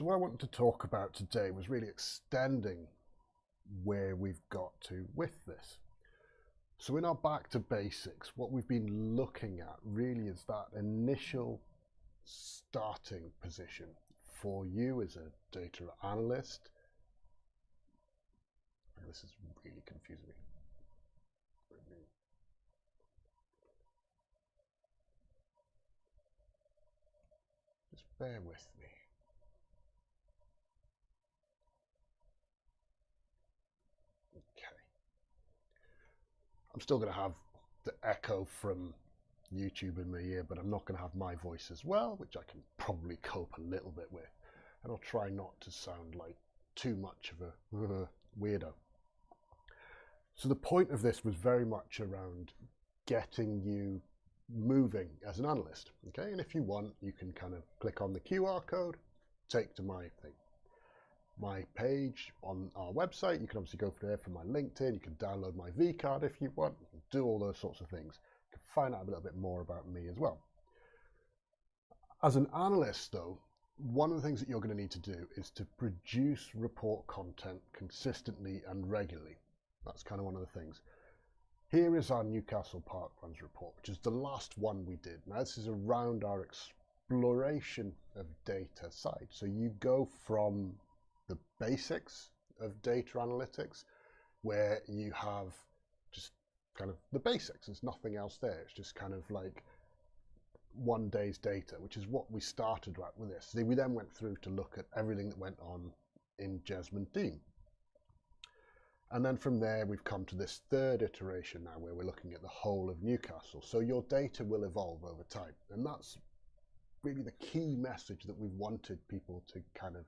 So what I wanted to talk about today was really extending where we've got to with this. So in our back to basics, what we've been looking at really is that initial starting position for you as a data analyst. This is really confusing me. Just bear with me. Okay. I'm still going to have the echo from YouTube in my ear, but I'm not going to have my voice as well, which I can probably cope a little bit with. And I'll try not to sound like too much of a weirdo. So the point of this was very much around getting you moving as an analyst. Okay, and if you want, you can kind of click on the QR code, take to my thing. My page on our website, you can obviously go there for my LinkedIn, you can download my V card if you want, you can do all those sorts of things. You can find out a little bit more about me as well. As an analyst though, one of the things that you're going to need to do is to produce report content consistently and regularly. That's kind of one of the things. Here is our Newcastle Parklands report, which is the last one we did. Now this is around our exploration of data side. So you go from the basics of data analytics, where you have just kind of the basics. There's nothing else there. It's just kind of like one day's data, which is what we started with this. So we then went through to look at everything that went on in Jesmond Dean. And then from there, we've come to this third iteration now where we're looking at the whole of Newcastle. So your data will evolve over time. And that's really the key message that we've wanted people to kind of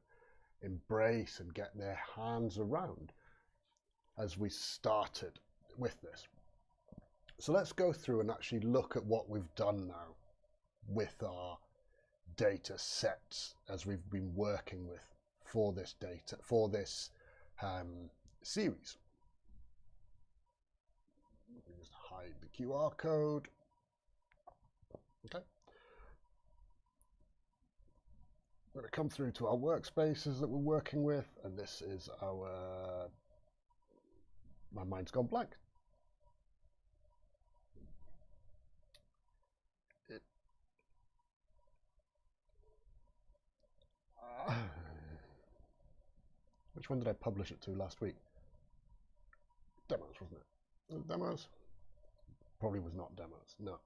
embrace and get their hands around as we started with this. So let's go through and actually look at what we've done now with our data sets as we've been working with for this data, for this series. Let me just hide the QR code. Okay. We're going to come through to our workspaces that we're working with, and this is our, my mind's gone blank. Which one did I publish it to last week? Demos, wasn't it? Demos? Probably was not demos, no.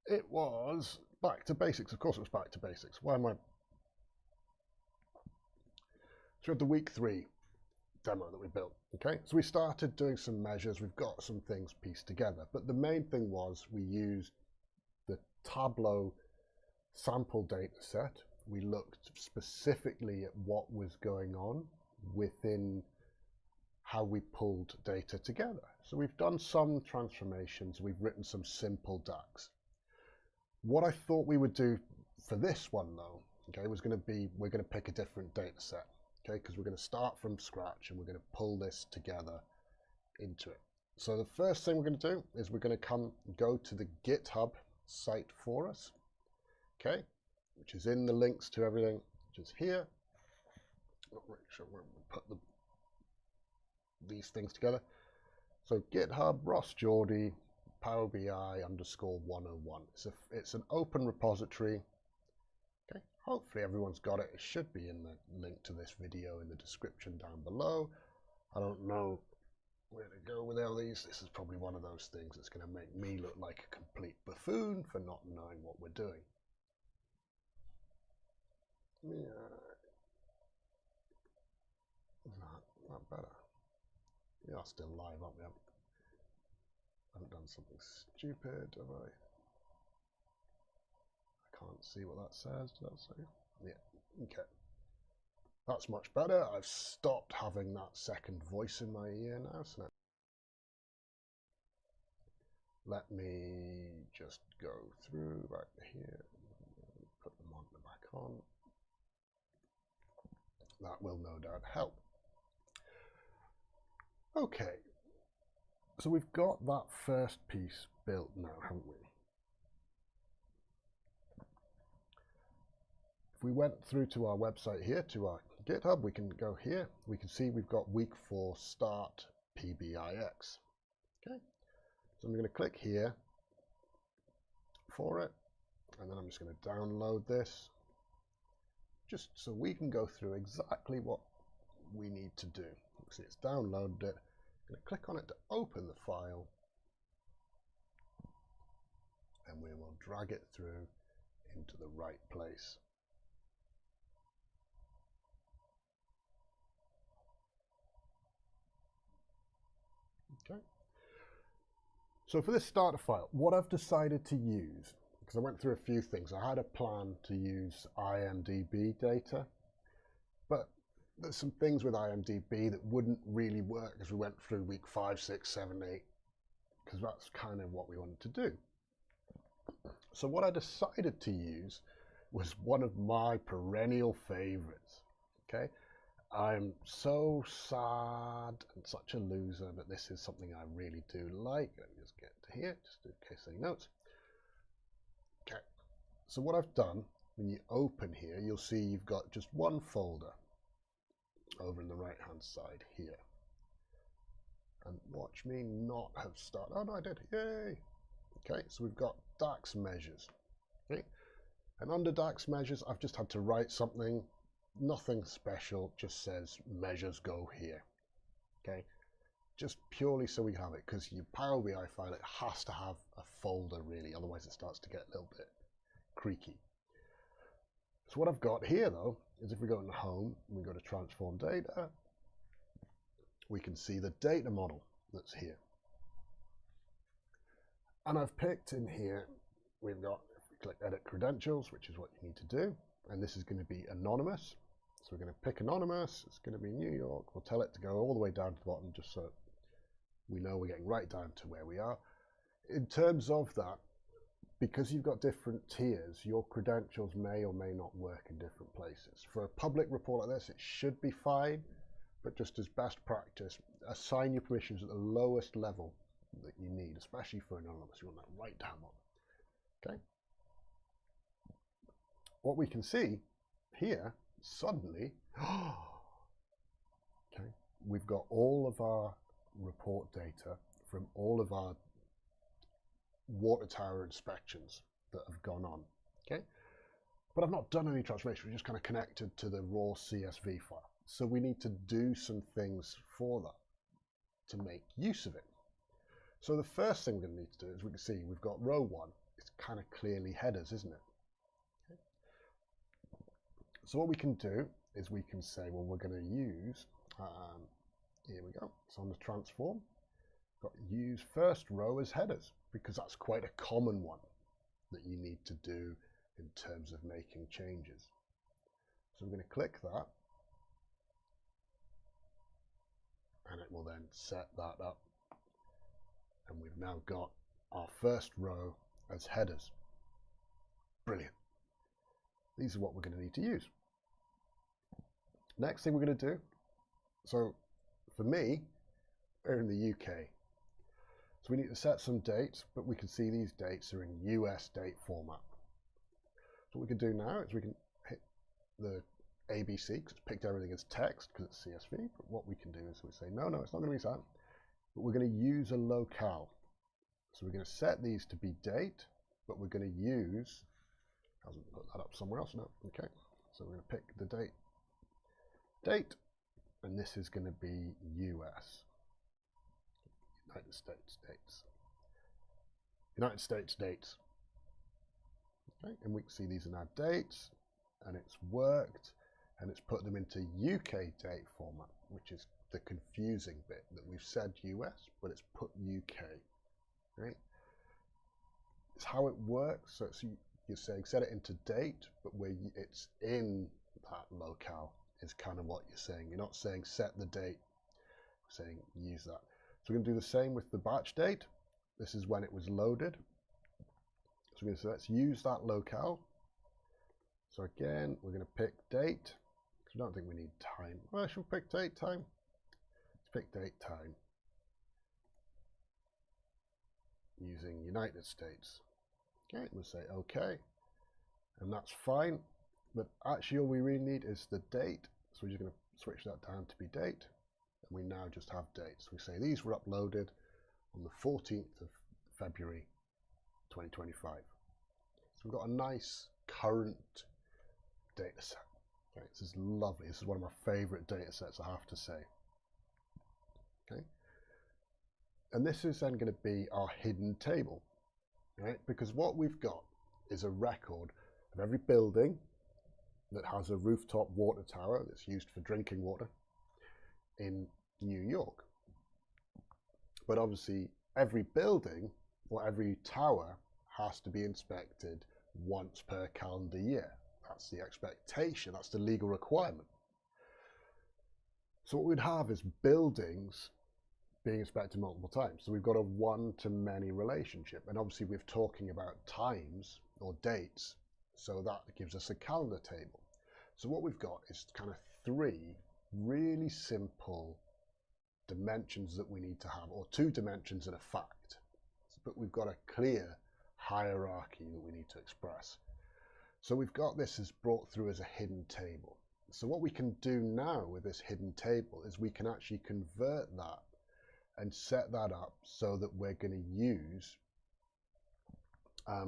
It was back to basics. Of course it was back to basics. Why am I? So we had the week 3 demo that we built. Okay, so we started doing some measures. We've got some things pieced together, but the main thing was we used the Tableau sample data set. We looked specifically at what was going on within how we pulled data together. So we've done some transformations. We've written some simple DAX. What I thought we would do for this one though, okay, was going to be, we're going to pick a different data set, okay, because we're going to start from scratch and we're going to pull this together into it. So the first thing we're going to do is we're going to go to the GitHub site for us, okay, which is in the links to everything, which is here. Not really sure where we put these things together. So GitHub, Ross Geordie, Power BI _101. It's an open repository. Okay, hopefully everyone's got it. It should be in the link to this video in the description down below. I don't know where to go with all these. This is probably one of those things that's going to make me look like a complete buffoon for not knowing what we're doing. Yeah, not better. We are still live, aren't we? I haven't done something stupid, have I? I can't see what that says. Does that say? Yeah, okay. That's much better. I've stopped having that second voice in my ear now. So let me just go through back here, put them on the back on. That will no doubt help. Okay, so we've got that first piece built now, haven't we? If we went through to our website here, to our GitHub, we can go here. We can see we've got week 4 start PBIX. Okay, so I'm going to click here for it, and then I'm just going to download this, just so we can go through exactly what we need to do. See, it's downloaded it. I'm going to click on it to open the file, and we will drag it through into the right place. Okay. So for this starter file, what I've decided to use, because I went through a few things, I had a plan to use IMDb data, but there's some things with IMDb that wouldn't really work as we went through week 5, 6, 7, 8, because that's kind of what we wanted to do. So what I decided to use was one of my perennial favorites. Okay, I'm so sad and such a loser, but this is something I really do like. Let me just get to here, just in case any notes. Okay, so what I've done, when you open here, you'll see you've got just one folder over in the right hand side here. And watch me not have started. Oh no, I did. Yay! Okay, so we've got DAX measures. Okay, and under DAX measures, I've just had to write something. Nothing special, just says measures go here. Okay, just purely so we have it, because your Power BI file, it has to have a folder really, otherwise it starts to get a little bit creaky. So what I've got here though is, if we go into home and we go to transform data, we can see the data model that's here. And I've picked in here, we've got, if we click edit credentials, which is what you need to do, and this is going to be anonymous. So we're going to pick anonymous, it's going to be New York, we'll tell it to go all the way down to the bottom, just so we know we're getting right down to where we are. In terms of that, because you've got different tiers, your credentials may or may not work in different places. For a public report like this, it should be fine, but just as best practice, assign your permissions at the lowest level that you need, especially for anonymous. You want that right down one. Okay. What we can see here, suddenly, okay, we've got all of our report data from all of our water tower inspections that have gone on. Okay, but I've not done any transformation. We're just kind of connected to the raw CSV file. So we need to do some things for that to make use of it. So the first thing we're going to need to do is, we can see we've got row 1. It's kind of clearly headers, isn't it? Okay. So what we can do is we can say, well, we're going to use, here we go. So on the transform, got use first row as headers, because that's quite a common one that you need to do in terms of making changes. So we're going to click that, and it will then set that up. And we've now got our first row as headers. Brilliant. These are what we're going to need to use. Next thing we're going to do, so for me, we're in the UK. So we need to set some dates, but we can see these dates are in US date format. So what we can do now is we can hit the ABC, because it's picked everything as text, because it's CSV. But what we can do is we say, no, it's not going to be that. But we're going to use a locale. So we're going to set these to be date, but we're going to use, hasn't put that up somewhere else, no, okay. So we're going to pick the date, and this is going to be US, United States dates. United States dates. Okay, and we can see these are now dates, and it's worked, and it's put them into UK date format, which is the confusing bit, that we've said US, but it's put UK, right? It's how it works. So you're saying set it into date, but where it's in that locale is kind of what you're saying. You're not saying set the date, you're saying use that. So we're going to do the same with the batch date. This is when it was loaded. So we're going to say let's use that locale. So again, we're going to pick date, because we don't think we need time. Well, should we pick date time? Pick date time using United States. Okay, we'll say OK, and that's fine. But actually all we really need is the date. So we're just going to switch that down to be date. And we now just have dates. We say these were uploaded on the 14th of February 2025. So we've got a nice current data set. Okay, this is lovely. This is one of my favorite data sets, I have to say. Okay. And this is then going to be our hidden table, right? Because what we've got is a record of every building that has a rooftop water tower that's used for drinking water in New York. But obviously every building or every tower has to be inspected once per calendar year. That's the expectation, that's the legal requirement. So what we'd have is buildings being inspected multiple times. So we've got a one-to-many relationship. And obviously we're talking about times or dates, so that gives us a calendar table. So what we've got is kind of three really simple dimensions that we need to have, or two dimensions and a fact. But we've got a clear hierarchy that we need to express. So we've got this as brought through as a hidden table. So what we can do now with this hidden table is we can actually convert that and set that up so that we're going to use, my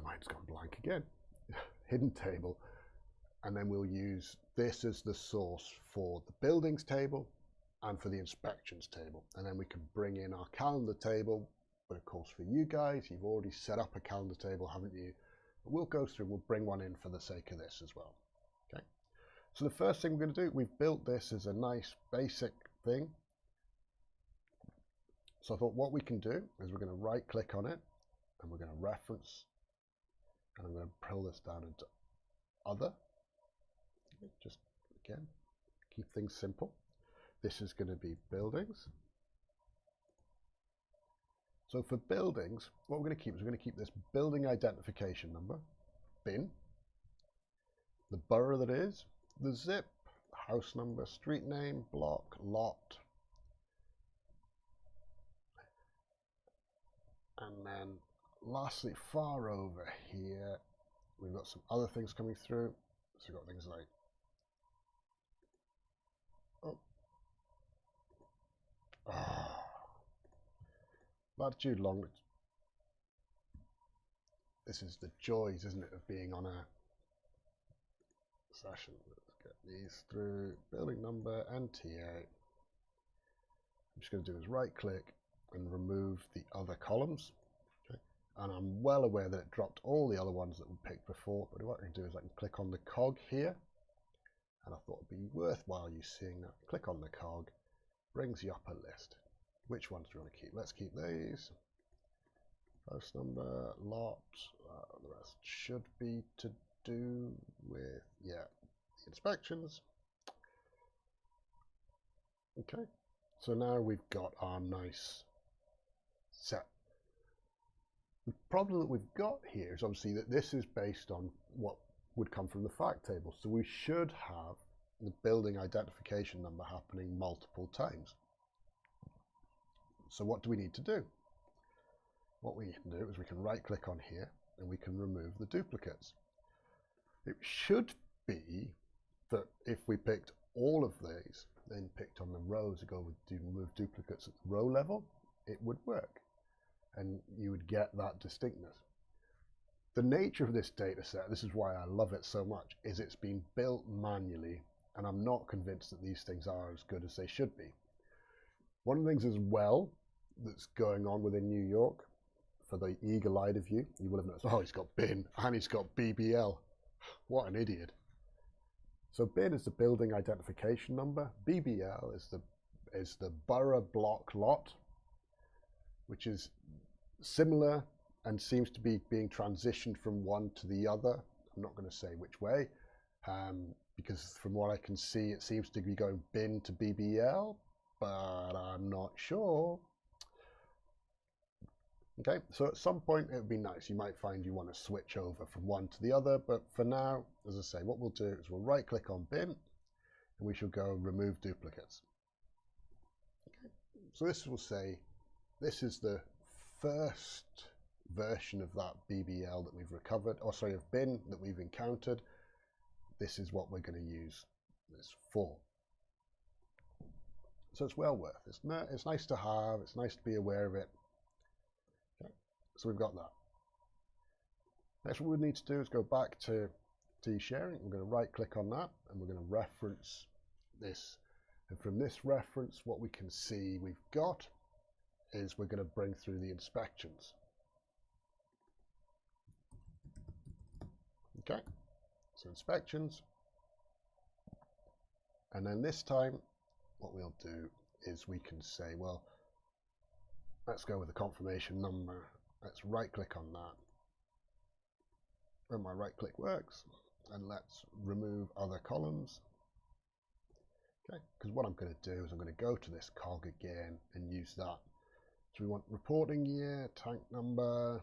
mind's gone blank again, hidden table, and then we'll use this as the source for the buildings table and for the inspections table. And then we can bring in our calendar table, but of course for you guys, you've already set up a calendar table, haven't you? But we'll go through and we'll bring one in for the sake of this as well. Okay. So the first thing we're going to do, we've built this as a nice basic thing. So I thought what we can do is we're going to right click on it and we're going to reference, and I'm going to pull this down into other. Just again, keep things simple. This is going to be buildings. So for buildings, what we're going to keep is we're going to keep this building identification number, bin, the borough that is, the zip, house number, street name, block, lot, and then lastly, far over here, we've got some other things coming through. So we've got things like, latitude, longitude. This is the joys, isn't it, of being on a session. Let's get these through. Building number, NTA. I'm just going to do is right click and remove the other columns. Okay. And I'm well aware that it dropped all the other ones that we picked before, but what I can do is I can click on the cog here, and I thought it'd be worthwhile you seeing that. Click on the cog, brings you up a list. Which ones do we want to keep? Let's keep these. House number, lot, the rest should be to do with, yeah, the inspections. Okay, so now we've got our nice set. The problem that we've got here is obviously that this is based on what would come from the fact table. So we should have the building identification number happening multiple times. So what do we need to do? What we can do is we can right click on here and we can remove the duplicates. It should be that if we picked all of these, then picked on the rows to go with remove duplicates at the row level, it would work and you would get that distinctness. The nature of this data set, this is why I love it so much, is it's been built manually, and I'm not convinced that these things are as good as they should be. One of the things as well that's going on within New York, for the eagle-eyed of you, you will have noticed, oh, he's got bin and he's got BBL. What an idiot. So bin is the building identification number. BBL is the borough block lot, which is similar and seems to be being transitioned from one to the other. I'm not going to say which way, because from what I can see, it seems to be going bin to BBL, but I'm not sure. Okay, so at some point it would be nice. You might find you want to switch over from one to the other, but for now, as I say, what we'll do is we'll right click on bin and we shall go remove duplicates. Okay, so this will say this is the first version of that BBL that we've recovered, or sorry, of bin that we've encountered, this is what we're going to use this for. So it's well worth it. It's nice to have, it's nice to be aware of it. Okay. So we've got that. Next, what we need to do is go back to sharing. We're going to right click on that and we're going to reference this. And from this reference, what we can see we've got is we're going to bring through the inspections. Okay, so inspections. And then this time, what we'll do is we can say, well, let's go with the confirmation number. Let's right click on that. When my right click works, and let's remove other columns. Okay, because what I'm going to do is I'm going to go to this cog again and use that. So we want reporting year, tank number,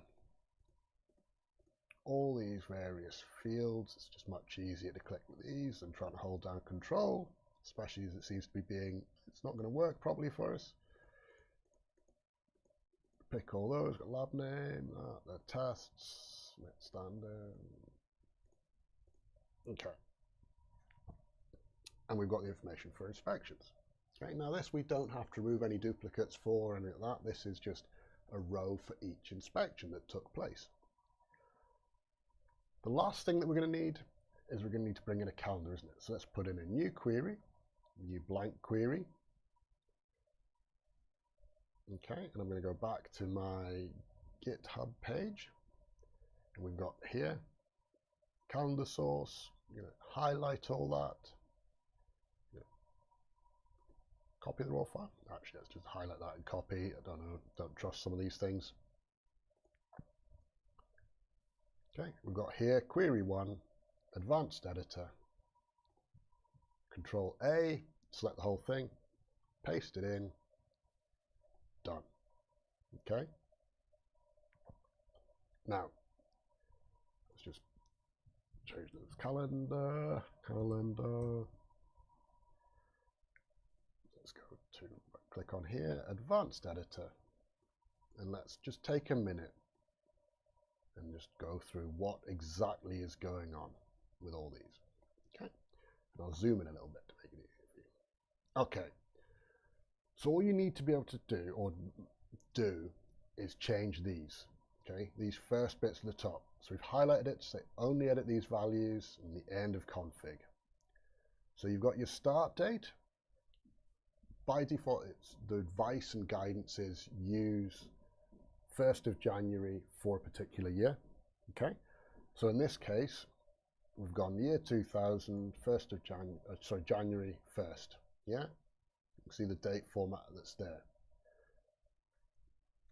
all these various fields. It's just much easier to click with these than trying to hold down control, especially as it seems to be it's not going to work properly for us. Pick all those, got lab name, the tests, standard. Okay. And we've got the information for inspections. Okay, now this we don't have to remove any duplicates for or anything like that. This is just a row for each inspection that took place. The last thing that we're going to need is we're going to need to bring in a calendar, isn't it? So let's put in a new query, new blank query. Okay, and I'm going to go back to my GitHub page. And we've got here, calendar source. I'm going to highlight all that. Copy the raw file. Actually, let's just highlight that and copy. I don't know, don't trust some of these things. Okay, we've got here query 1, advanced editor. Control A, select the whole thing, paste it in, done. Okay. Now, let's just change this calendar. Let's go to click on here, advanced editor, and let's just take a minute and just go through what exactly is going on with all these. Okay, and I'll zoom in a little bit to make it easier for you. Okay, so all you need to be able to do is change these. Okay, these first bits at the top. So we've highlighted it to say only edit these values and the end of config. So you've got your start date. By default, it's the advice and guidance is use 1st of January for a particular year. Okay, so in this case, we've gone year 2000, January 1st. Yeah, you can see the date format that's there.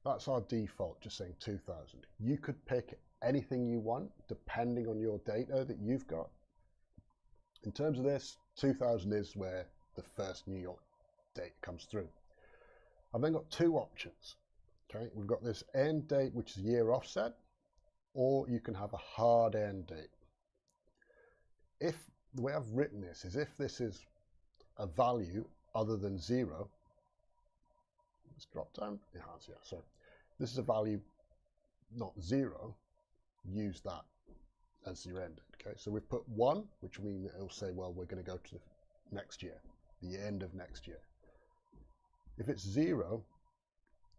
That's our default, just saying 2000. You could pick anything you want depending on your data that you've got. In terms of this, 2000 is where the first New York date comes through. I've then got two options. Okay, we've got this end date, which is year offset, or you can have a hard end date. If the way I've written this is if this is a value other than 0, let's drop down. It has, yeah. So this is a value not 0. Use that as your end. Okay, so we've put 1, which means it'll say, well, we're going to go to the next year, the end of next year. If it's 0,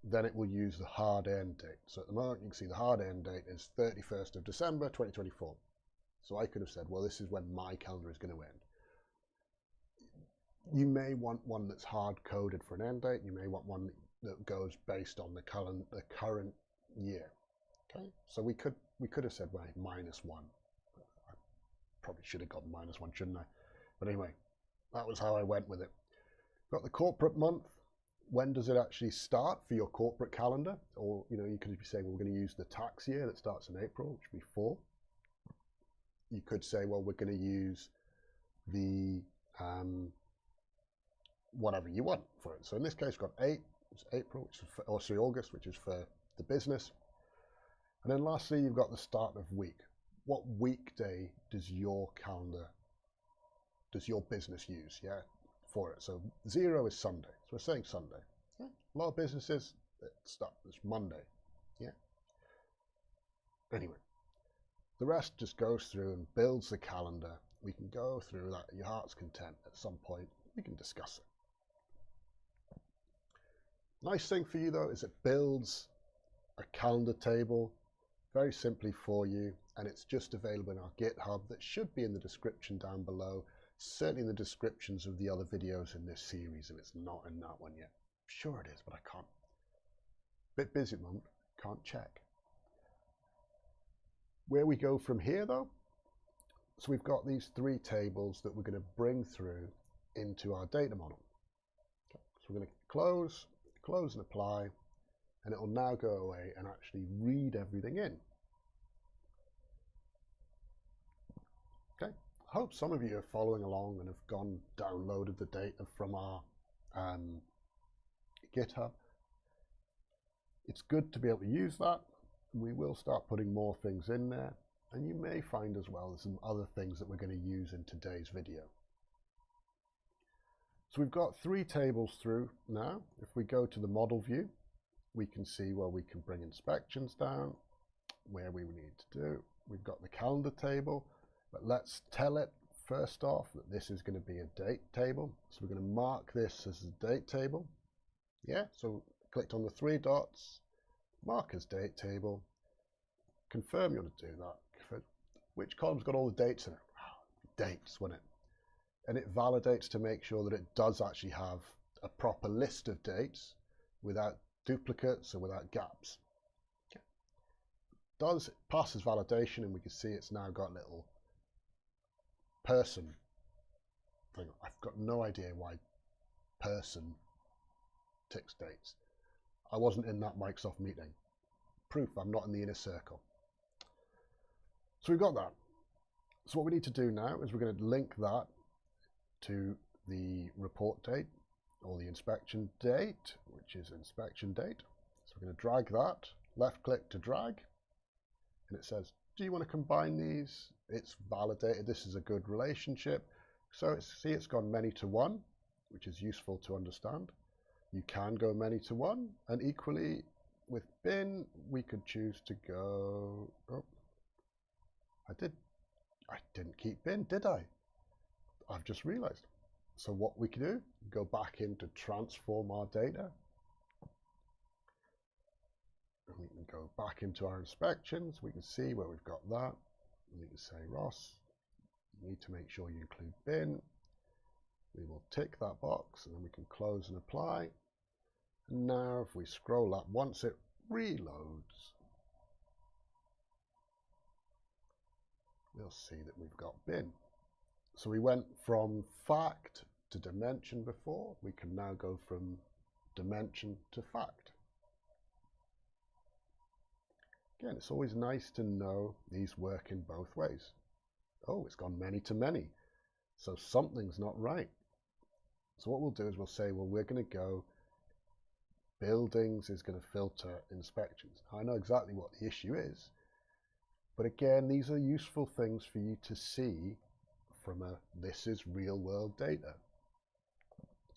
then it will use the hard end date. So at the moment, you can see the hard end date is 31st of December 2024. So I could have said, well, this is when my calendar is going to end. You may want one that's hard coded for an end date. You may want one that goes based on the current year. Okay, so we could have said, well, -1. I probably should have got -1, shouldn't I? But anyway, that was how I went with it. Got the corporate month. When does it actually start for your corporate calendar? Or, you could be saying, well, we're going to use the tax year that starts in April, which would be 4. You could say, well, we're going to use the whatever you want for it. So in this case, we've got 8, which is April, August, which is for the business. And then lastly, you've got the start of week. What weekday does your calendar, does your business use? Yeah, for it. So 0 is Sunday. So we're saying Sunday. Yeah. A lot of businesses, it's Monday. Yeah. Anyway, the rest just goes through and builds the calendar. We can go through that at your heart's content. At some point, we can discuss it. Nice thing for you, though, is it builds a calendar table very simply for you, and it's just available in our GitHub. That should be in the description down below, certainly in the descriptions of the other videos in this series if it's not in that one yet. I'm sure it is, but I can't. Bit busy at the moment, can't check. Where we go from here, though, so we've got these three tables that we're going to bring through into our data model. Okay. So we're going to close and apply, and it will now go away and actually read everything in. Okay, I hope some of you are following along and have downloaded the data from our GitHub. It's good to be able to use that. We will start putting more things in there, and you may find as well there's some other things that we're going to use in today's video. So we've got three tables through now. If we go to the model view, we can see where we can bring inspections down, where we need to do. We've got the calendar table, but let's tell it first off that this is going to be a date table. So we're going to mark this as a date table. Yeah, so clicked on the three dots, mark as date table, confirm you want to do that. Which column's got all the dates in it? Dates, wasn't it? And it validates to make sure that it does actually have a proper list of dates without duplicates or without gaps. Okay. Does it passes validation, and we can see it's now got a little person thing. I've got no idea why person ticks dates. I wasn't in that Microsoft meeting. Proof I'm not in the inner circle. So we've got that. So what we need to do now is we're going to link that to the report date or the inspection date, which is inspection date. So we're going to drag that, left click to drag, and it says, do you want to combine these? It's validated this is a good relationship. So it's gone many to one, which is useful to understand. You can go many to one, and equally with bin, we could choose to go, oh, I didn't keep bin, did I? I've just realized. So what we can do, go back in to transform our data. And we can go back into our inspections. We can see where we've got that. And we can say, Ross, you need to make sure you include bin. We will tick that box, and then we can close and apply. And now if we scroll up, once it reloads, we'll see that we've got bin. So we went from fact to dimension before. We can now go from dimension to fact. Again, it's always nice to know these work in both ways. Oh, it's gone many to many. So something's not right. So what we'll do is we'll say, well, we're going to go buildings is going to filter inspections. I know exactly what the issue is. But again, these are useful things for you to see from this is real world data.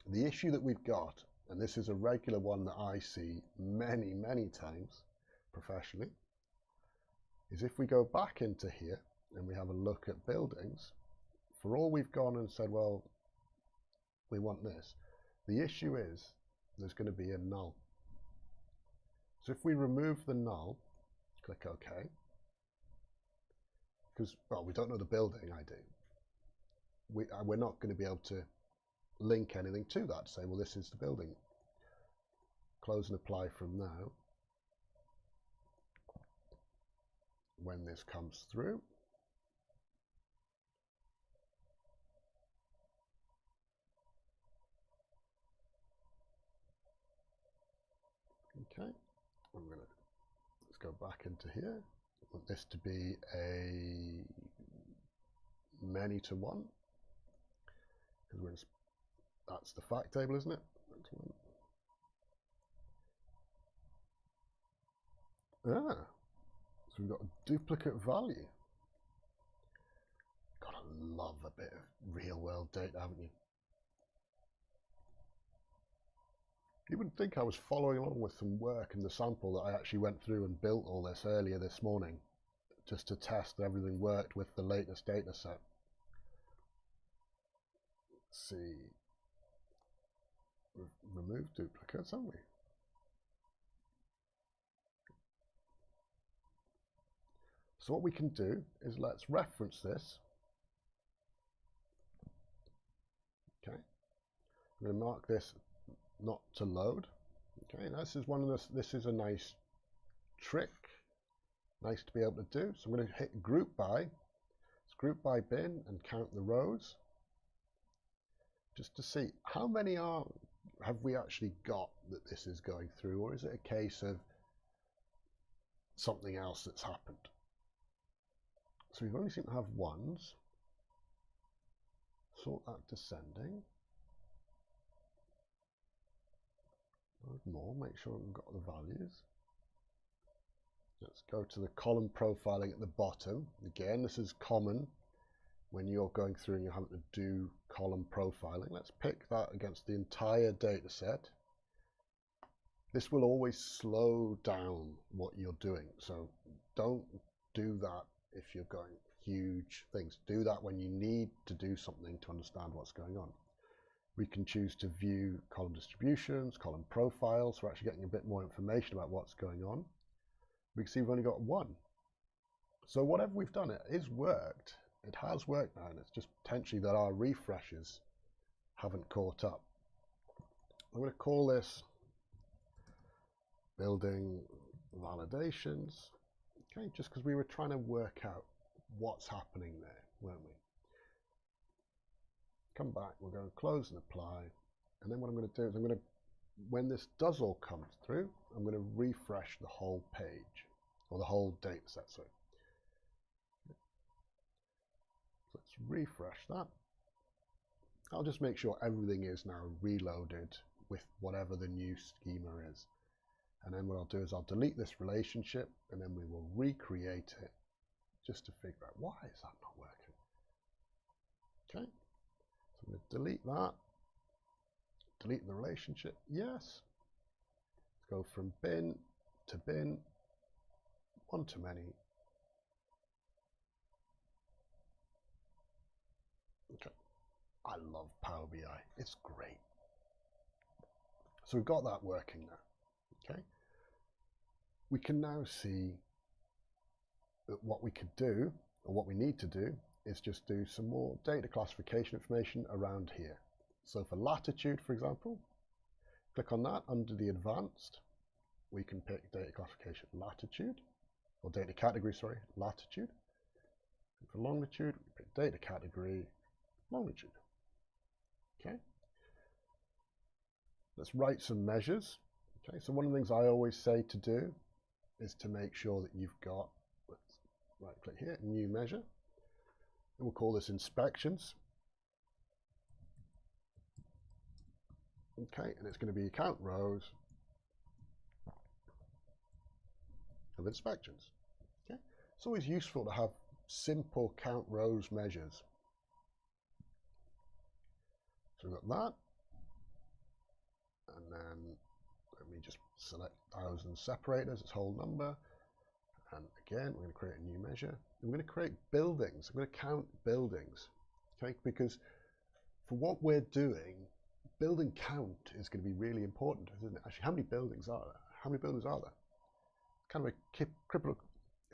The issue that we've got, and this is a regular one that I see many, many times professionally, is if we go back into here and we have a look at buildings, for all we've gone and said, well, we want this. The issue is there's going to be a null. So if we remove the null, click OK, because, well, we don't know the building ID. We're not going to be able to link anything to that, say, well, this is the building. Close and apply from now. When this comes through, okay, let's go back into here. I want this to be a many to one, because that's the fact table, isn't it? Ah, so we've got a duplicate value. Gotta love a bit of real world data, haven't you? You wouldn't think I was following along with some work in the sample that I actually went through and built all this earlier this morning. just to test that everything worked with the latest data set. Let's see, we've removed duplicates, haven't we? So what we can do is let's reference this. Okay, I'm going to mark this not to load. Okay, this is one of the, this is a nice trick, nice to be able to do. So I'm going to hit group by, it's group by bin, and count the rows, just to see how many have we actually got that this is going through, or is it a case of something else that's happened? So we've only seemed to have ones. Sort that descending. Load more, make sure we've got the values. Let's go to the column profiling at the bottom. Again, this is common when you're going through and you're having to do column profiling. Let's pick that against the entire data set. This will always slow down what you're doing. So don't do that if you're going huge things. Do that when you need to do something to understand what's going on. We can choose to view column distributions, column profiles. We're actually getting a bit more information about what's going on. We can see we've only got one. So whatever we've done, it is worked. It has worked now, and it's just potentially that our refreshes haven't caught up. I'm going to call this building validations. Okay, just because we were trying to work out what's happening there, weren't we? Come back, we're going to close and apply, and then what I'm going to do is I'm going to, when this does all come through, I'm going to refresh the whole page, or the whole data set, sorry. Let's refresh that. I'll just make sure everything is now reloaded with whatever the new schema is. And then what I'll do is I'll delete this relationship, and then we will recreate it just to figure out why is that not working. Okay, so I'm going to delete that, delete the relationship, yes. Let's go from bin to bin, one to many. Okay, I love Power BI, it's great. So we've got that working now. Okay, we can now see that what we could do, or what we need to do, is just do some more data classification information around here. So for latitude, for example, click on that under the advanced. We can pick data classification latitude, or data category, sorry, latitude. And for longitude, we pick data category longitude. Okay. Let's write some measures. Okay, so one of the things I always say to do is to make sure that you've got, let's right click here, new measure, and we'll call this inspections. Okay, and it's going to be count rows of inspections. Okay, it's always useful to have simple count rows measures. So we've got that, and then let me just select 1000 separators, its whole number, and again we're going to create a new measure. I'm going to create buildings. I'm going to count buildings, okay, because for what we're doing, building count is going to be really important, isn't it? Actually, how many buildings are there? How many buildings are there? Kind of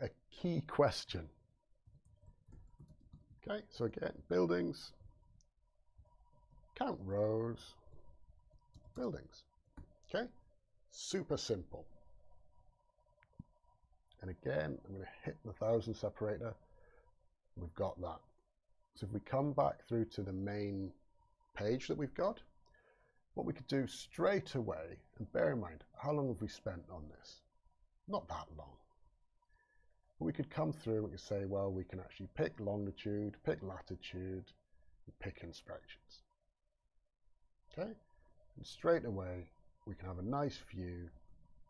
a key question. Okay, so again, buildings, count rows, buildings. Okay, super simple. And again, I'm going to hit the 1000 separator. We've got that. So if we come back through to the main page that we've got, what we could do straight away, and bear in mind, how long have we spent on this? Not that long. But we could come through and we could say, well, we can actually pick longitude, pick latitude, and pick inspections. Okay, and straight away we can have a nice view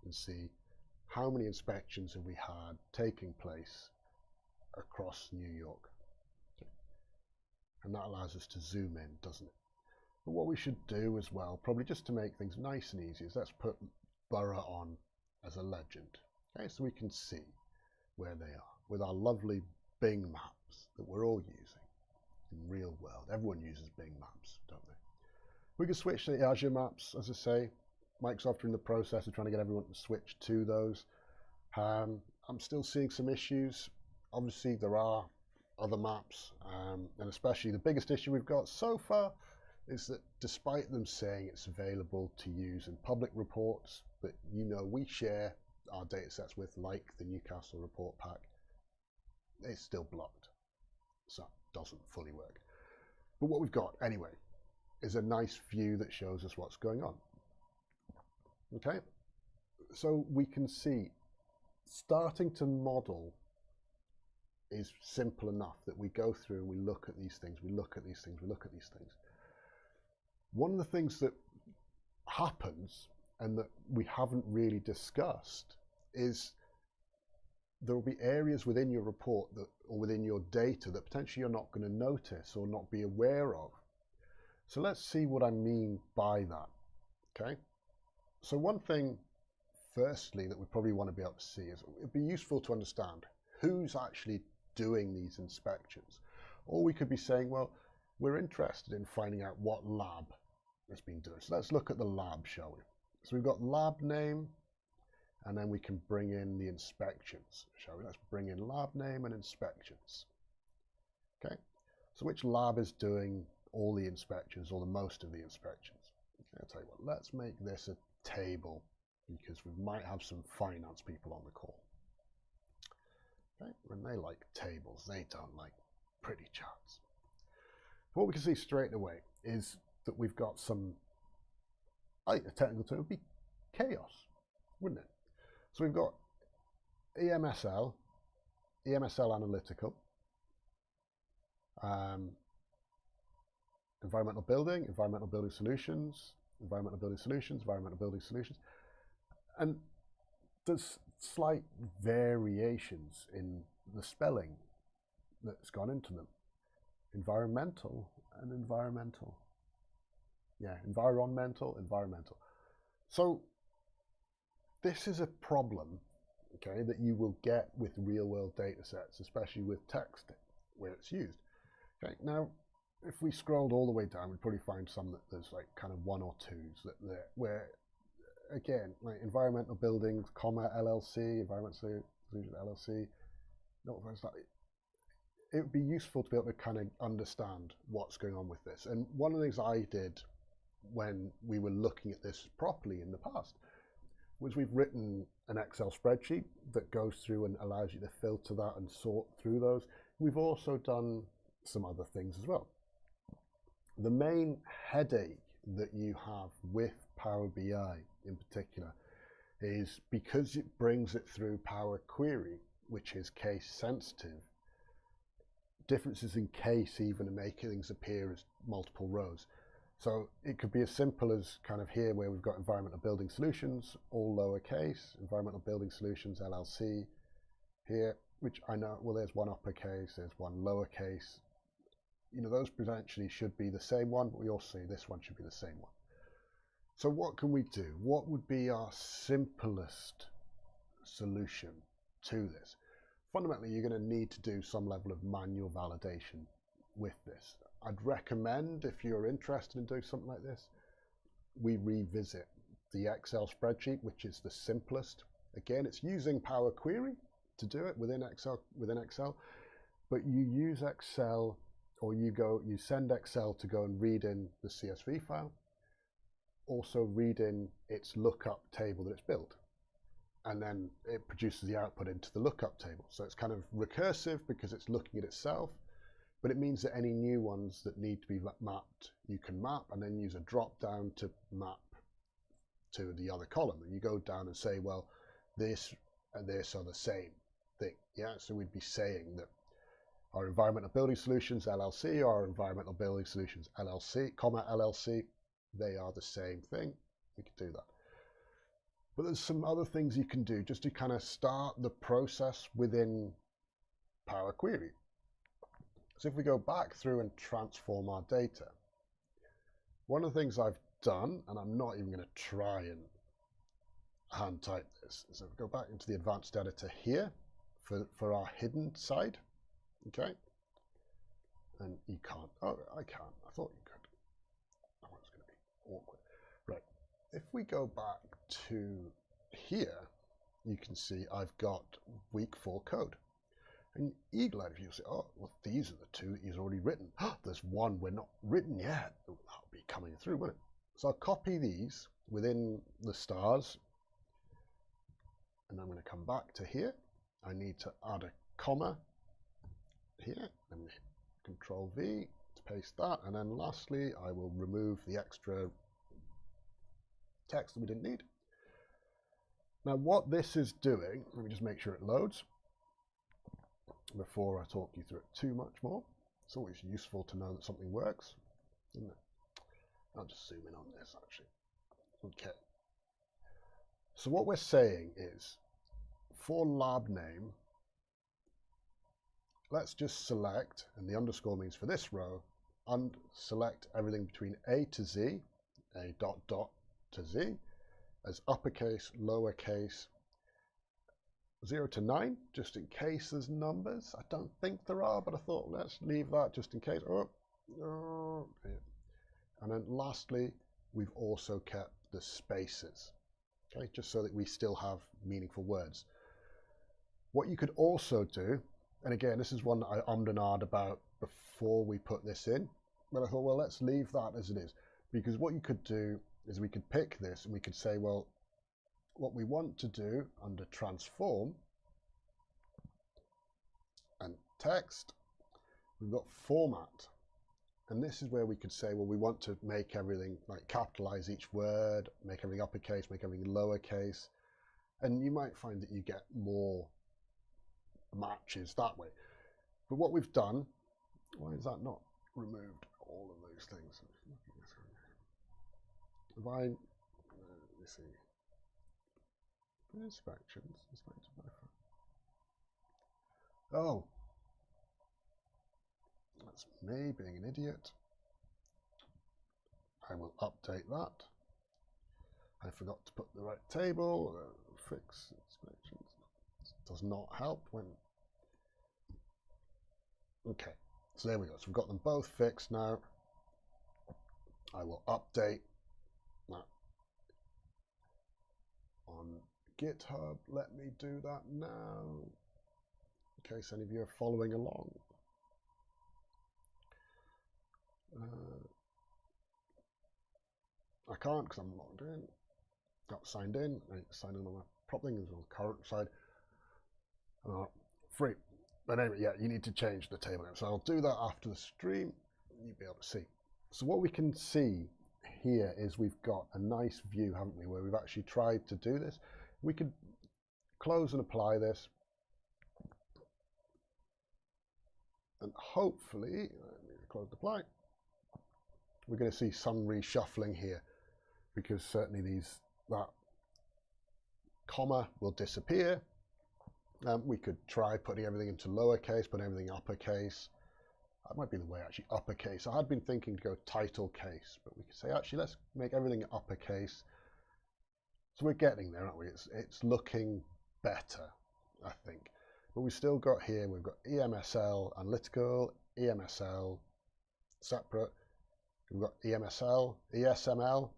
and see how many inspections have we had taking place across New York. Okay. And that allows us to zoom in, doesn't it? But what we should do as well, probably just to make things nice and easy, is let's put borough on as a legend. Okay, so we can see where they are. with our lovely Bing maps that we're all using in real world. Everyone uses Bing maps, don't they? We can switch to the Azure maps, as I say. Microsoft are in the process of trying to get everyone to switch to those. I'm still seeing some issues. Obviously, there are other maps, and especially the biggest issue we've got so far is that despite them saying it's available to use in public reports that we share our data sets with, like the Newcastle report pack, it's still blocked. So it doesn't fully work. But what we've got anyway is a nice view that shows us what's going on. Okay, so we can see starting to model is simple enough that we go through and we look at these things, we look at these things, we look at these things. One of the things that happens and that we haven't really discussed is there will be areas within your report that, or within your data, that potentially you're not going to notice or not be aware of. So let's see what I mean by that. Okay, so one thing firstly that we probably want to be able to see is it'd be useful to understand who's actually doing these inspections. Or we could be saying, well, we're interested in finding out what lab has been doing. So let's look at the lab, shall we? So we've got lab name, and then we can bring in the inspections, shall we? Let's bring in lab name and inspections. Okay, so which lab is doing all the inspections or the most of the inspections? Okay, I'll tell you what, let's make this a table because we might have some finance people on the call. Okay, and they like tables, they don't like pretty charts. What we can see straight away is that we've got some, I think the technical term would be chaos, wouldn't it? So we've got EMSL analytical, environmental building solutions, environmental building solutions, and there's slight variations in the spelling that's gone into them. Environmental and environmental. Yeah, environmental. So this is a problem, okay, that you will get with real world data sets, especially with text where it's used. Okay, now if we scrolled all the way down, we'd probably find some that there's like kind of one or twos that there where again, like environmental buildings, LLC, environmental solution LLC. No, it would be useful to be able to kind of understand what's going on with this. And one of the things I did when we were looking at this properly in the past was we've written an Excel spreadsheet that goes through and allows you to filter that and sort through those. We've also done some other things as well. The main headache that you have with Power BI in particular is because it brings it through Power Query, which is case sensitive, differences in case even make things appear as multiple rows. So it could be as simple as kind of here where we've got environmental building solutions, all lowercase, environmental building solutions LLC here, which I know, well, there's one uppercase, there's one lowercase. Those potentially should be the same one, but we also see this one should be the same one. So what can we do? What would be our simplest solution to this? Fundamentally, you're going to need to do some level of manual validation with this. I'd recommend, if you're interested in doing something like this, we revisit the Excel spreadsheet, which is the simplest. Again, it's using Power Query to do it within Excel, but you use Excel, or you send Excel to go and read in the CSV file, also read in its lookup table that it's built, and then it produces the output into the lookup table. So it's kind of recursive because it's looking at itself, but it means that any new ones that need to be mapped, you can map and then use a drop down to map to the other column. And you go down and say, well, this and this are the same thing. Yeah, so we'd be saying that our environmental building solutions LLC, our environmental building solutions LLC, LLC, they are the same thing. We could do that. But there's some other things you can do just to kind of start the process within Power Query. So if we go back through and transform our data, one of the things I've done, and I'm not even going to try and hand type this, is if we go back into the advanced editor here, for our hidden side. Okay. And you can't. Oh, I can't. I thought you could. Oh, it's going to be awkward. Right. If we go back to here, you can see I've got week 4 code. And eagle-eyed view, say, oh, well, these are the 2 that he's already written. There's 1 we're not written yet. That'll be coming through, won't it? So I'll copy these within the stars. And I'm going to come back to here. I need to add a comma here. And Control V to paste that. And then lastly, I will remove the extra text that we didn't need. Now what this is doing, let me just make sure it loads before I talk you through it too much more. It's always useful to know that something works, isn't it? I'll just zoom in on this actually. Okay. So what we're saying is, for lab name, let's just select, and the underscore means for this row, and select everything between A to Z, A dot dot to Z, as uppercase, lowercase, 0 to 9, just in case there's numbers. I don't think there are, but I thought let's leave that just in case. Oh, and then lastly, we've also kept the spaces, okay, just so that we still have meaningful words. What you could also do, and again, this is one that I ummed and ahed about before we put this in, but I thought, well, let's leave that as it is, because what you could do is we could pick this and we could say, well, what we want to do under transform and text, we've got format. And this is where we could say, well, we want to make everything, like capitalize each word, make everything uppercase, make everything lowercase. And you might find that you get more matches that way. But what we've done, why is that not removed all of those things? If I, let me see. Inspections. Oh, that's me being an idiot. I will update that. I forgot to put the right table. Fix inspections. It does not help when. Okay, so there we go. So we've got them both fixed now. I will update that on GitHub. Let me do that now, in case any of you are following along. I can't because I'm logged in. Got signed in. I need to sign in on my prop thing on the current side. Free. But anyway, yeah, you need to change the table name. So I'll do that after the stream. You'll be able to see. So what we can see here is we've got a nice view, haven't we, where we've actually tried to do this. We could close and apply this. And hopefully, let me close the apply. We're going to see some reshuffling here, because certainly that comma will disappear. We could try putting everything into lowercase, put everything uppercase. That might be the way, actually, uppercase. I had been thinking to go title case, but we could say, actually, let's make everything uppercase. So we're getting there, aren't we? It's looking better, I think. But we've still got here, we've got EMSL analytical, EMSL separate. We've got EMSL, ESML.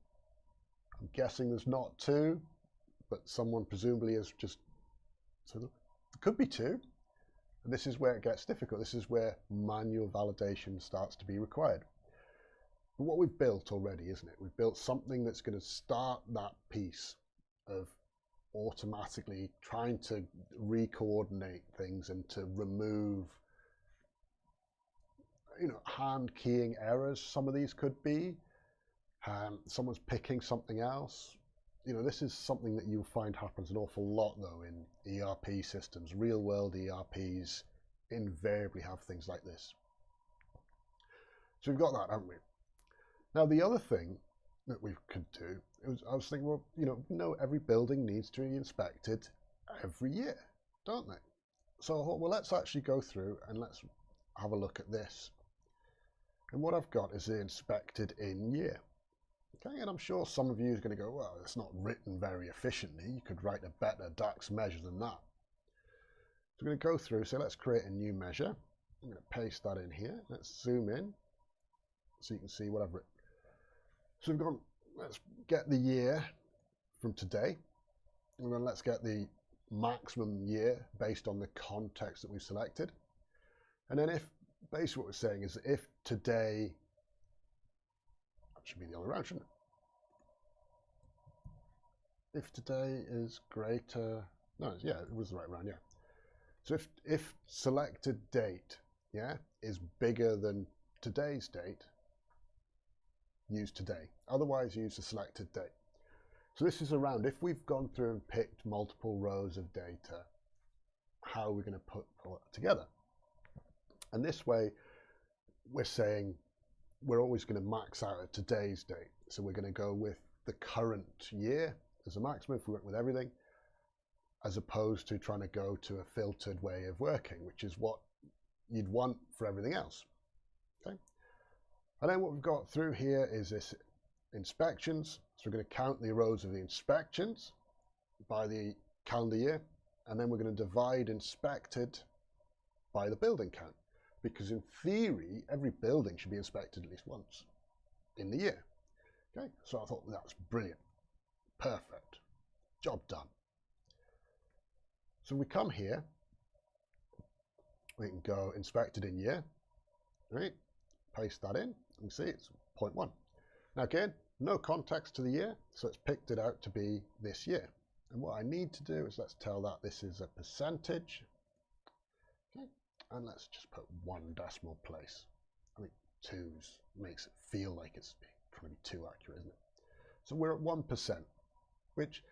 I'm guessing there's not 2, but someone presumably has just, so there could be 2. And this is where it gets difficult. This is where manual validation starts to be required. But what we've built already, isn't it? We've built something that's going to start that piece of automatically trying to re-coordinate things and to remove, hand keying errors. Some of these could be. Someone's picking something else. This is something that you'll find happens an awful lot, though, in ERP systems. Real-world ERPs invariably have things like this. So we've got that, haven't we? Now, the other thing that we could do, I was thinking, well, every building needs to be inspected every year, don't they? So I thought, well, let's actually go through and let's have a look at this. And what I've got is the inspected in year. Okay, and I'm sure some of you is going to go, well, it's not written very efficiently. You could write a better DAX measure than that. So we're going to go through, so let's create a new measure. I'm going to paste that in here. Let's zoom in so you can see whatever it. So we've gone, let's get the year from today, and then let's get the maximum year based on the context that we've selected. And then if, basically what we're saying is if today, that should be the other way around, shouldn't it? If today is greater, no, yeah, it was the right round, yeah. So if selected date, yeah, is bigger than today's date, use today. Otherwise, use the selected date. So this is around, if we've gone through and picked multiple rows of data, how are we going to pull it together? And this way, we're saying we're always going to max out at today's date. So we're going to go with the current year as a maximum if we work with everything, as opposed to trying to go to a filtered way of working, which is what you'd want for everything else. Okay. And then what we've got through here is this inspections. So we're going to count the rows of the inspections by the calendar year, and then we're going to divide inspected by the building count, because in theory, every building should be inspected at least once in the year. Okay, so I thought that's brilliant. Perfect. Job done. So we come here, we can go inspected in year, right? Paste that in, and see it's 0.1. Now again, no context to the year, so it's picked it out to be this year. And what I need to do is let's tell that this is a percentage. Okay, and let's just put 1 decimal place. I mean, 2s makes it feel like it's trying to be too accurate, isn't it? So we're at 1%, which,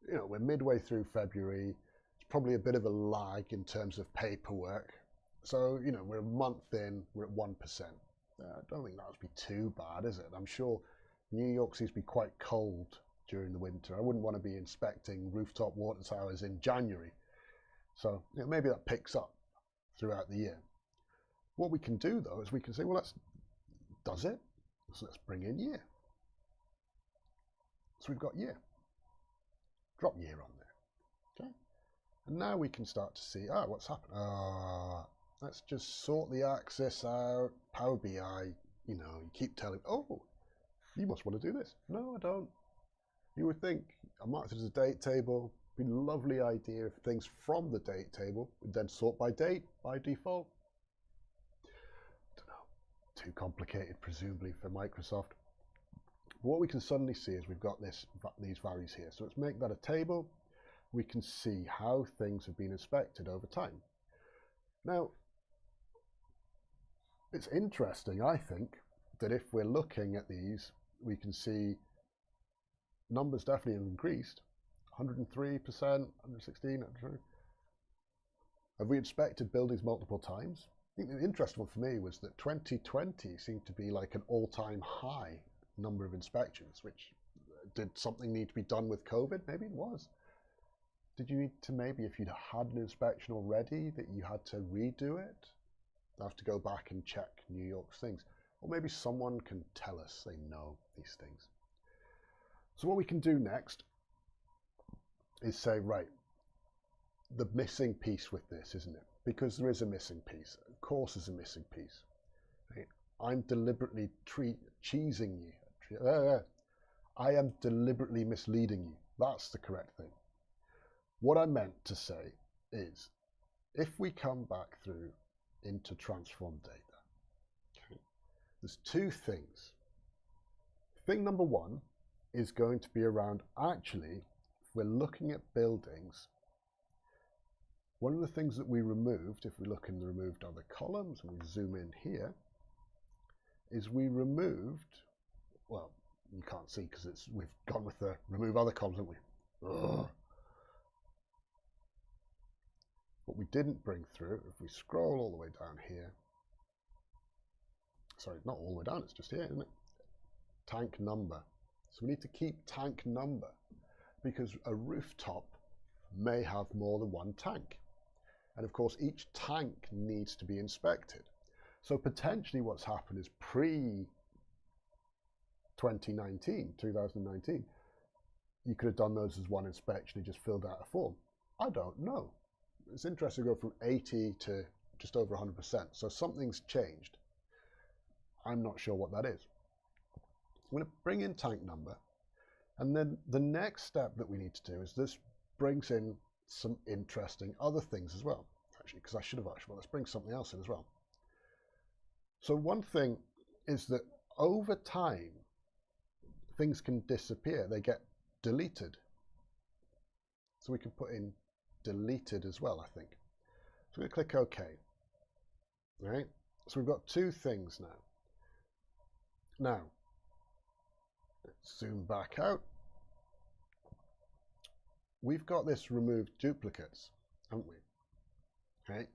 you know, we're midway through February. It's probably a bit of a lag in terms of paperwork. So, you know, we're a month in, we're at 1%. I don't think that would be too bad, is it? I'm sure New York seems to be quite cold during the winter. I wouldn't want to be inspecting rooftop water towers in January. So, you know, maybe that picks up throughout the year. What we can do, though, is we can say, well, does it? So let's bring in year. So we've got year. Drop year on there. Okay. And now we can start to see, what's happened? Let's just sort the axis out. Power BI, you know, you keep telling, oh, you must want to do this. No, I don't. You would think I marked it as a date table. It'd be a lovely idea if things from the date table would then sort by date by default. I don't know. Too complicated, presumably, for Microsoft. But what we can suddenly see is we've got these values here. So let's make that a table. We can see how things have been inspected over time. Now, it's interesting, I think, that if we're looking at these, we can see numbers definitely have increased. 103%, 116, 100. Have we inspected buildings multiple times? I think the interesting one for me was that 2020 seemed to be like an all-time high number of inspections, which did something need to be done with COVID? Maybe it was. Did you need to, maybe if you'd had an inspection already, that you had to redo it? I have to go back and check New York's things. Or maybe someone can tell us they know these things. So what we can do next is say, right, the missing piece with this, isn't it? Because there is a missing piece. Of course there's a missing piece. Right? I'm deliberately cheesing you. I am deliberately misleading you. That's the correct thing. What I meant to say is, if we come back through into transform data, okay, there's two things. Thing number one is going to be around, actually, if we're looking at buildings, one of the things that we removed, if we look in the removed other columns, and we zoom in here, is we removed, well, you can't see because we've gone with the remove other columns, haven't we? Ugh. What we didn't bring through, if we scroll all the way down here, sorry, not all the way down, it's just here, isn't it? Tank number. So we need to keep tank number, because a rooftop may have more than one tank. And of course, each tank needs to be inspected. So potentially what's happened is pre-2019, you could have done those as one inspection and just filled out a form. I don't know. it's interesting to go from 80 to just over 100%. So something's changed. I'm not sure what that is. I'm going to bring in tank number. And then the next step that we need to do is this brings in some interesting other things as well. Actually, because I should have actually, well, let's bring something else in as well. So one thing is that over time, things can disappear. They get deleted. So we can put in deleted as well, I think. So we're going to click OK. All right. So we've got two things now. Now, let's zoom back out. We've got this remove duplicates, haven't we? Okay.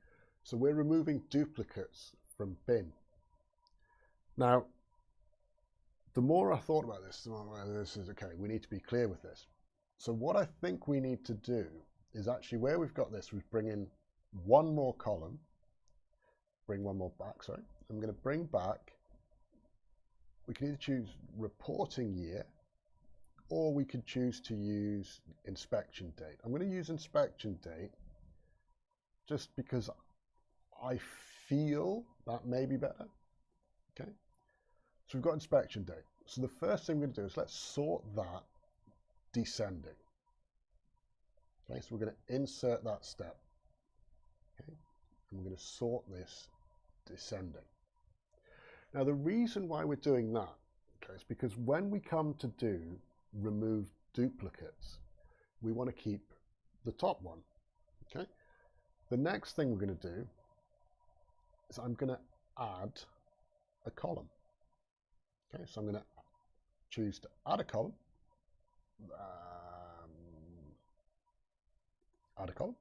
So we're removing duplicates from bin. Now, the more I thought about this, the more this is okay, we need to be clear with this. So what I think we need to do is actually where we've got this, we bring in one more column, bring one more back, sorry. I'm going to bring back, we can either choose reporting year, or we could choose to use inspection date. I'm going to use inspection date just because I feel that may be better. Okay, so we've got inspection date. So the first thing we're going to do is let's sort that descending. Okay, so we're going to insert that step. Okay, and we're going to sort this descending. Now the reason why we're doing that, okay, is because when we come to do remove duplicates, we want to keep the top one. Okay, the next thing we're going to do is I'm going to add a column. Okay, so I'm going to choose to add a column. Add a column.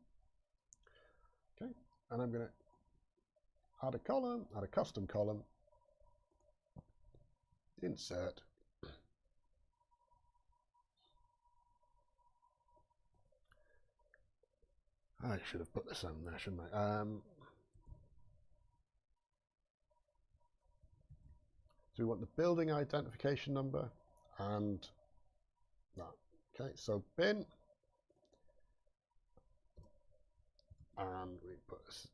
Okay, and I'm going to add a column, add a custom column, insert. I should have put this on there, shouldn't I? So we want the building identification number and that. Okay, so bin, and we put this,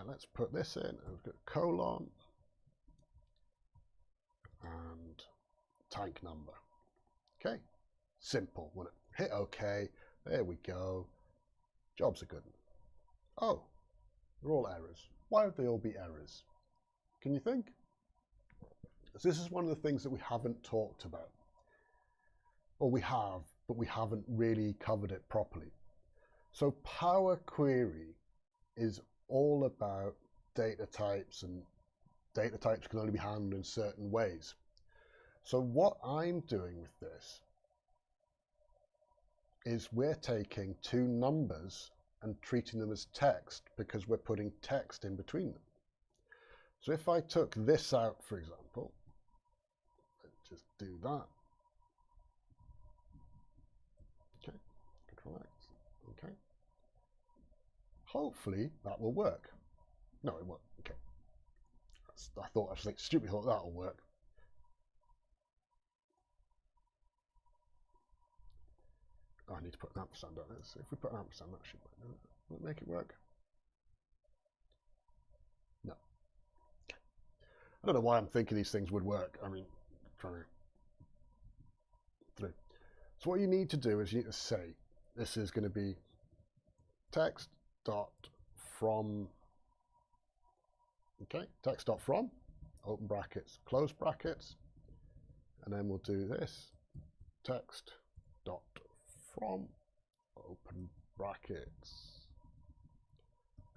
let's put this in, and we've got colon and tank number. Okay, simple. When I hit OK, there we go. Jobs are good. Oh, they're all errors. Why would they all be errors? Can you think? So this is one of the things that we haven't talked about. Or we have, but we haven't really covered it properly. So Power Query is all about data types, and data types can only be handled in certain ways. So what I'm doing with this is we're taking two numbers and treating them as text because we're putting text in between them. So if I took this out, for example, let's just do that. Okay, Control X. Okay. Hopefully that will work. No, it won't. Okay. I thought I was like stupid. Thought that'll work. Oh, I need to put an ampersand on it. So if we put an ampersand, that should work. Will it make it work? No. Okay. I don't know why I'm thinking these things would work. I mean, trying to through. So what you need to do is you need to say this is going to be text dot from. Okay, text dot from, open brackets, close brackets, and then we'll do this text dot from, open brackets,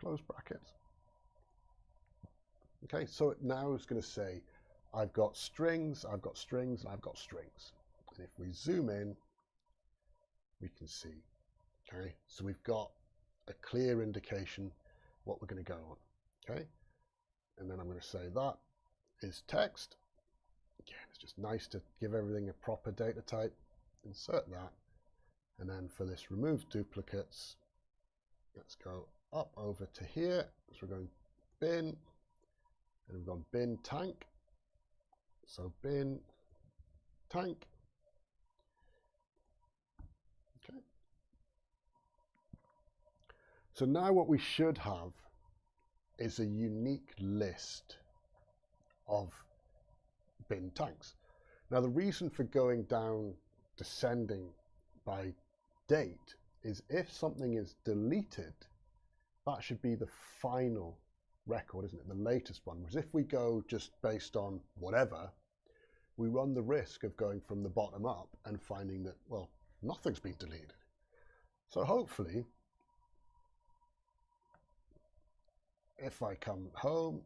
close brackets. Okay, so it now is going to say I've got strings, I've got strings, and I've got strings. And if we zoom in, we can see. Okay, so we've got a clear indication what we're going to go on. Okay, and then I'm going to say that is text. Again, it's just nice to give everything a proper data type. Insert that. And then for this remove duplicates, let's go up over to here. So we're going bin, and we've gone bin tank. So bin tank. Okay. So now what we should have is a unique list of bin tanks. Now the reason for going down, descending by date, is if something is deleted, that should be the final record, isn't it? The latest one. Whereas if we go just based on whatever, we run the risk of going from the bottom up and finding that, well, nothing's been deleted. So hopefully, if I come home,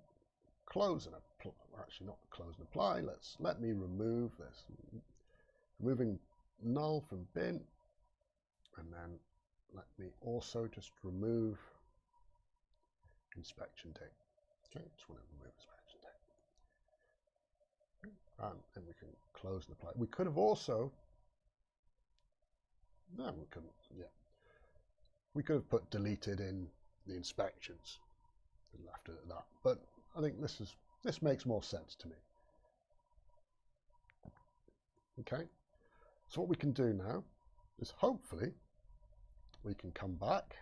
close and apply, actually not close and apply, let me remove this. Removing null from bin, and then let me also just remove inspection date. Okay, just want to remove inspection date. And then we can close and apply. We could have also, no, we couldn't, yeah. We could have put deleted in the inspections and left it at that. But I think this makes more sense to me. Okay, so what we can do now is hopefully we can come back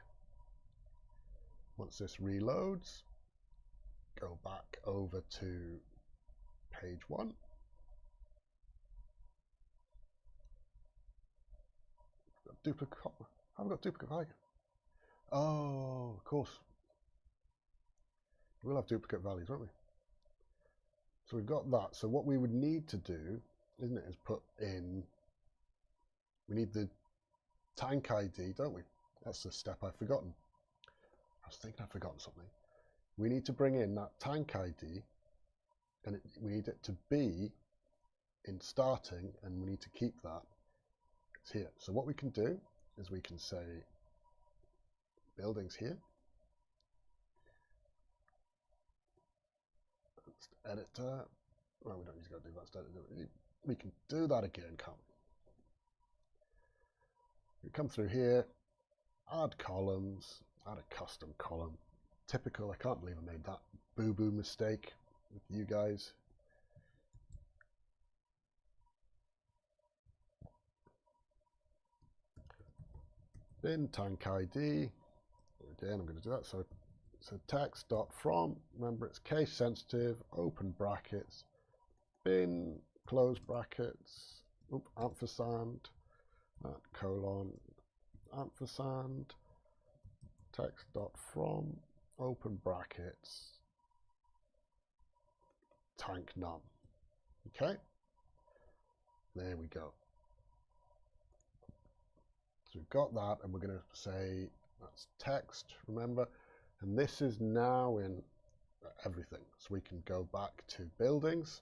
once this reloads, go back over to page 1. Duplicate, have I got duplicate value? Oh, of course. We'll have duplicate values, won't we? So we've got that. So what we would need to do, isn't it, is put in, we need the tank ID, don't we? That's the step I've forgotten. I was thinking I've forgotten something. We need to bring in that tank ID, and we need it to be in starting, and we need to keep that. It's here. So what we can do is we can say buildings here. Editor. Well, we don't need to go do that. We can do that again, can't we? We come through here, add columns, add a custom column. Typical. I can't believe I made that boo-boo mistake with you guys. Bin tank ID. Again, I'm going to do that. So text.from, remember it's case sensitive, open brackets, bin, close brackets, ampersand, colon, ampersand, text.from, open brackets, tank none. Okay, there we go. So we've got that, and we're going to say that's text, remember. And this is now in everything. So we can go back to buildings.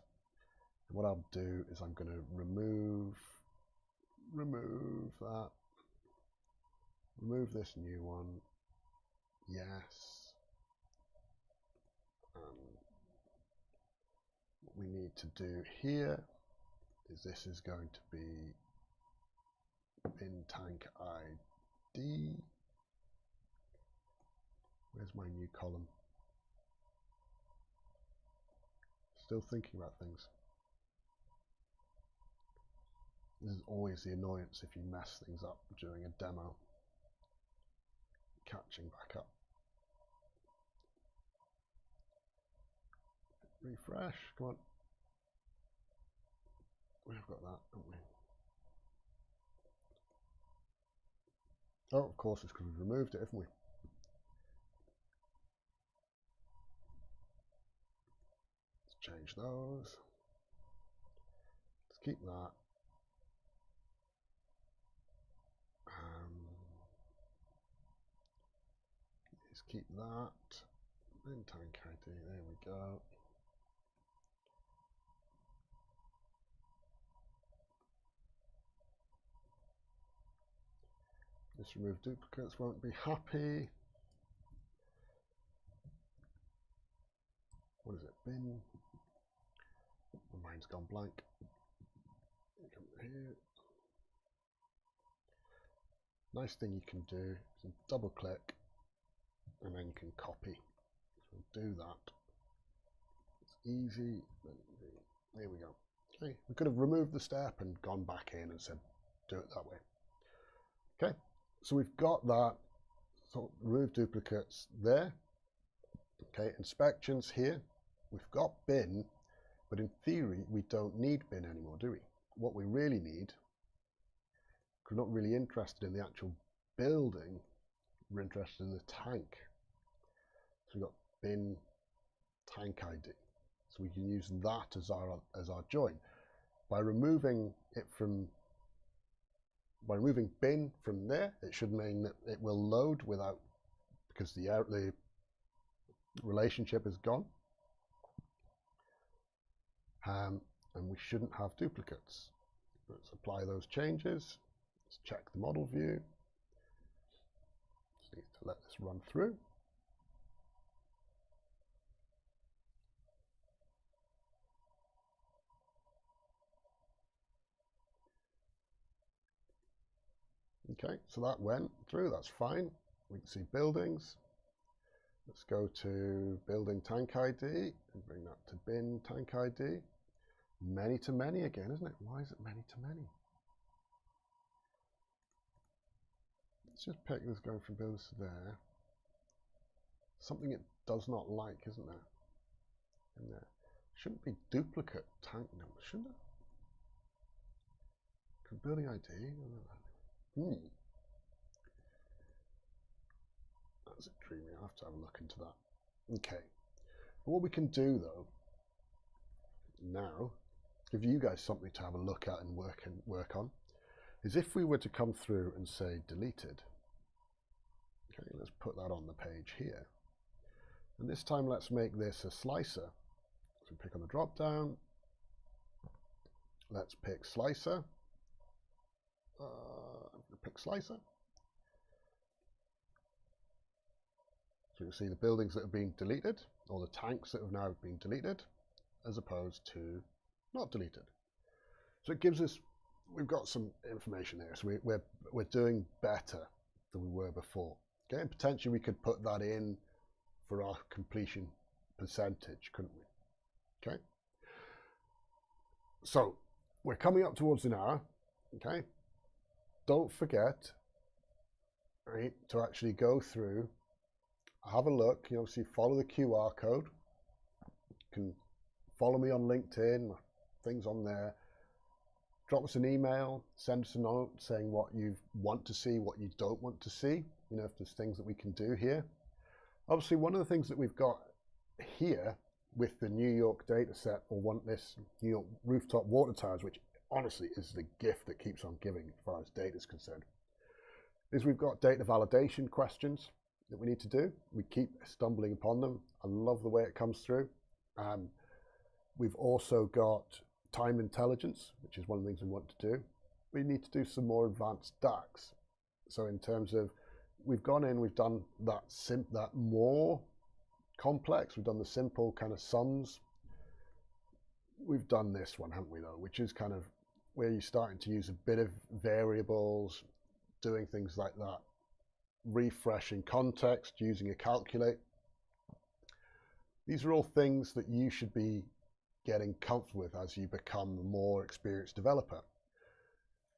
And what I'll do is I'm going to remove that. Remove this new one. Yes. What we need to do here is this is going to be bin tank ID. Where's my new column? Still thinking about things. This is always the annoyance if you mess things up during a demo. Catching back up. Refresh, come on. We've got that, haven't we? Oh, of course, it's because we've removed it, haven't we? Change those. Let's keep that. Let's keep that. Bin tank ID. There we go. Just remove duplicates. Won't be happy. What is it? Bin. My mind's gone blank. Come here. Nice thing you can do is double click and then you can copy. So do that. It's easy. There we go. Okay, we could have removed the step and gone back in and said do it that way. Okay, so we've got that. So remove duplicates there. Okay, inspections here. We've got bin, but in theory, we don't need bin anymore, do we? What we really need, we're not really interested in the actual building, we're interested in the tank. So we've got bin tank ID. So we can use that as our join. By removing bin from there, it should mean that it will load without, because the relationship is gone. And we shouldn't have duplicates. Let's apply those changes. Let's check the model view. Just need to let this run through. Okay, so that went through, that's fine. We can see buildings. Let's go to building tank ID and bring that to bin tank ID. Many to many again, isn't it? Why is it many to many? Let's just pick this going from buildings to there. Something it does not like, isn't there? In there. Shouldn't be duplicate tank numbers, shouldn't it? Could building ID? That's intriguing. I'll have to have a look into that. Okay. But what we can do though, now, give you guys something to have a look at and work on, is if we were to come through and say deleted. Okay, let's put that on the page here. And this time let's make this a slicer. So pick on the drop down. Let's pick slicer. I'm going to pick slicer. So you can see the buildings that have been deleted, or the tanks that have now been deleted, as opposed to not deleted. So it gives us, we've got some information here. So we're doing better than we were before. Okay, and potentially we could put that in for our completion percentage, couldn't we? Okay. So we're coming up towards an hour. Okay. Don't forget, right, to actually go through, have a look. You obviously follow the QR code. You can follow me on LinkedIn, things on there. Drop us an email, send us a note saying what you want to see, what you don't want to see. You know, if there's things that we can do here. Obviously, one of the things that we've got here with the New York data set, or this New York rooftop water towers, which honestly is the gift that keeps on giving as far as data is concerned, is we've got data validation questions that we need to do. We keep stumbling upon them. I love the way it comes through. We've also got time intelligence, which is one of the things we want to do. We need to do some more advanced DAX. So in terms of, we've gone in, we've done that more complex, we've done the simple kind of sums. We've done this one, haven't we, though, which is kind of where you're starting to use a bit of variables, doing things like that. Refreshing context, using a calculate. These are all things that you should be getting comfortable with as you become a more experienced developer.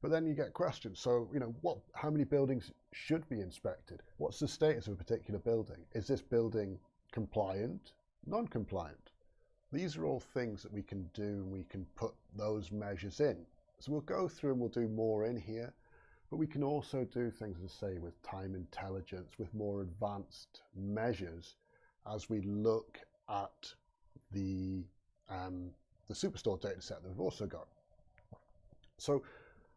But then you get questions. So, you know, how many buildings should be inspected? What's the status of a particular building? Is this building compliant, non-compliant? These are all things that we can do, and we can put those measures in. So we'll go through and we'll do more in here, but we can also do things, as I say, with time intelligence, with more advanced measures as we look at the Superstore data set that we've also got. So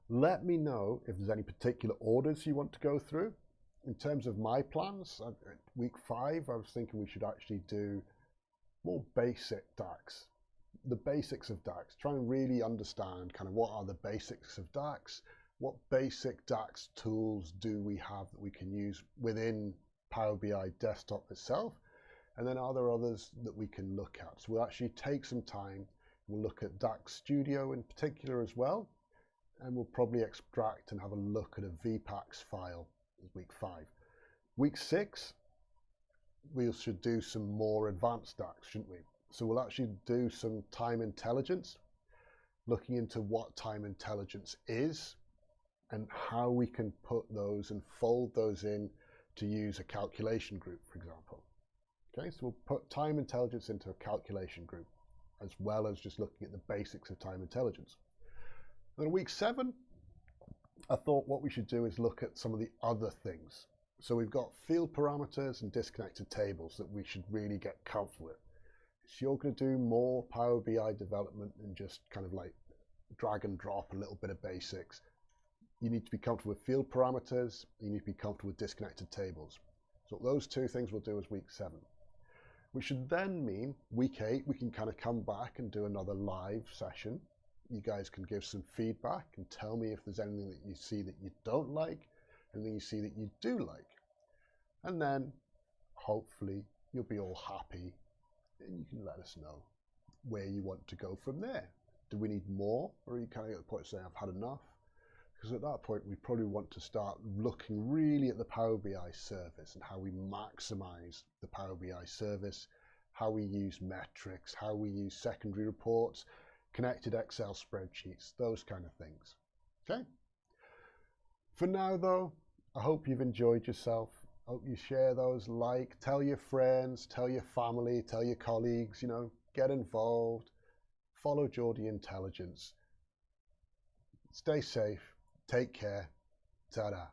let me know if there's any particular orders you want to go through. In terms of my plans, week 5, I was thinking we should actually do more basic DAX, the basics of DAX, try and really understand kind of what are the basics of DAX, what basic DAX tools do we have that we can use within Power BI desktop itself, and then are there others that we can look at. So we'll actually take some time, we'll look at DAX Studio in particular as well, and we'll probably extract and have a look at a VPAX file in week 5. Week 6, we should do some more advanced DAX, shouldn't we? So we'll actually do some time intelligence, looking into what time intelligence is and how we can put those and fold those in to use a calculation group, for example. Okay, so we'll put time intelligence into a calculation group, as well as just looking at the basics of time intelligence. Then week 7, I thought what we should do is look at some of the other things. So we've got field parameters and disconnected tables that we should really get comfortable with. So you're going to do more Power BI development than just kind of like drag and drop a little bit of basics. You need to be comfortable with field parameters. You need to be comfortable with disconnected tables. So those 2 things we'll do as week 7. Which should then mean week 8, we can kind of come back and do another live session. You guys can give some feedback and tell me if there's anything that you see that you don't like, anything you see that you do like. And then hopefully you'll be all happy and you can let us know where you want to go from there. Do we need more, or are you kind of at the point of saying I've had enough? Because at that point we probably want to start looking really at the Power BI service and how we maximize the Power BI service, how we use metrics, how we use secondary reports, connected Excel spreadsheets, those kind of things. Okay? For now though, I hope you've enjoyed yourself. I hope you share those, tell your friends, tell your family, tell your colleagues, get involved, follow Geordie Intelligence. Stay safe, take care, ta-da.